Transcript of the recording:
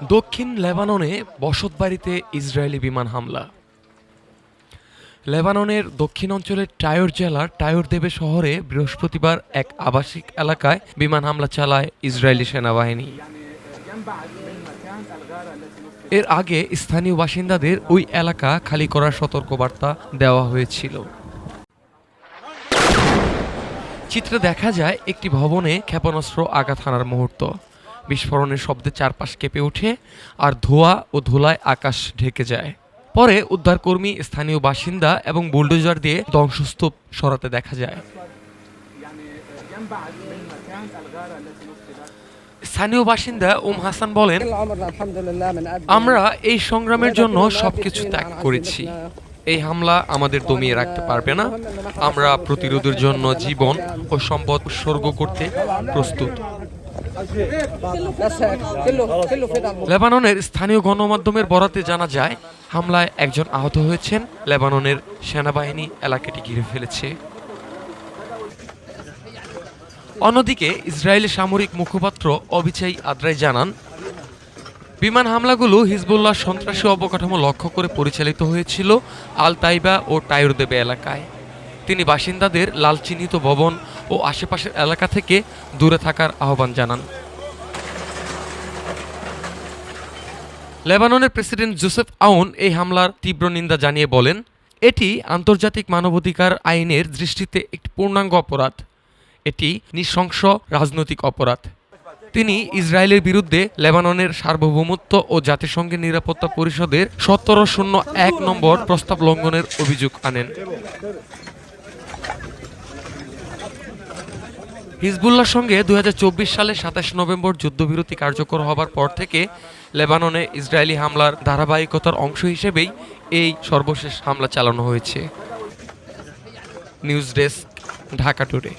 দক্ষিণ লেবাননে বসতবাড়িতে ইসরায়েলি বিমান হামলা। লেবাননের দক্ষিণ অঞ্চলের টায়র জেলার টায়র দেবে শহরে বৃহস্পতিবার এক আবাসিক এলাকায় বিমান হামলা চালায় ইসরায়েলি সেনাবাহিনী। এর আগে স্থানীয় বাসিন্দাদের ওই এলাকা খালি করার সতর্কবার্তা দেওয়া হয়েছিল। চিত্রে দেখা যায় একটি ভবনে ক্ষেপণাস্ত্র আঘাত হানার মুহূর্ত। বিস্ফোরণের শব্দে চারপাশ কেঁপে ওঠে আর ধোঁয়া ও ধুলায় আকাশ ঢেকে যায়। পরে উদ্ধারকর্মী, স্থানীয় বাসিন্দা এবং বুলডোজার দিয়ে ধ্বংসস্তূপ সরাতে দেখা যায়। স্থানীয় বাসিন্দা হাসান বলেন, আমরা এই সংগ্রামের জন্য সবকিছু ত্যাগ করেছি। এই হামলা আমাদের দমিয়ে রাখতে পারবে না। আমরা প্রতিরোধের জন্য জীবন ও সম্পদ উৎসর্গ করতে প্রস্তুত। লেবাননের স্থানীয় গণমাধ্যমের বরাতে জানা যায়, হামলায় একজন আহত হয়েছেন। লেবাননের সেনাবাহিনী এলাকাটি ঘিরে ফেলেছে। অন্যদিকে ইসরায়েলি সামরিক মুখপাত্র অবিচাই আদ্রাই জানান, বিমান হামলাগুলো হিজবুল্লাহ সন্ত্রাসী অবকাঠামো লক্ষ্য করে পরিচালিত হয়েছিল আল তাইবা ও টায়র দেবে এলাকায়। তিনি বাসিন্দাদের লাল চিহ্নিত ভবন ও আশেপাশের এলাকা থেকে দূরে থাকার আহ্বান জানান। লেবাননের প্রেসিডেন্ট জোসেফ আউন এই হামলার তীব্র নিন্দা জানিয়ে বলেন, এটি আন্তর্জাতিক মানবাধিকার আইনের দৃষ্টিতে একটি পূর্ণাঙ্গ অপরাধ। এটি নৃশংস রাজনৈতিক অপরাধ। তিনি ইসরায়েলের বিরুদ্ধে লেবাননের সার্বভৌমত্ব ও জাতিসংঘের নিরাপত্তা পরিষদের 1701 নম্বর প্রস্তাব লঙ্ঘনের অভিযোগ আনেন। হিজবুল্লাহর সঙ্গে 2024 সালে 27 নভেম্বর যুদ্ধবিরতি কার্যকর হবার পর থেকে লেবাননে ইসরায়েলি হামলার ধারাবাহিকতার অংশ হিসেবেই এই সর্বশেষ হামলা চালানো হয়েছে। News desk, Dhaka today.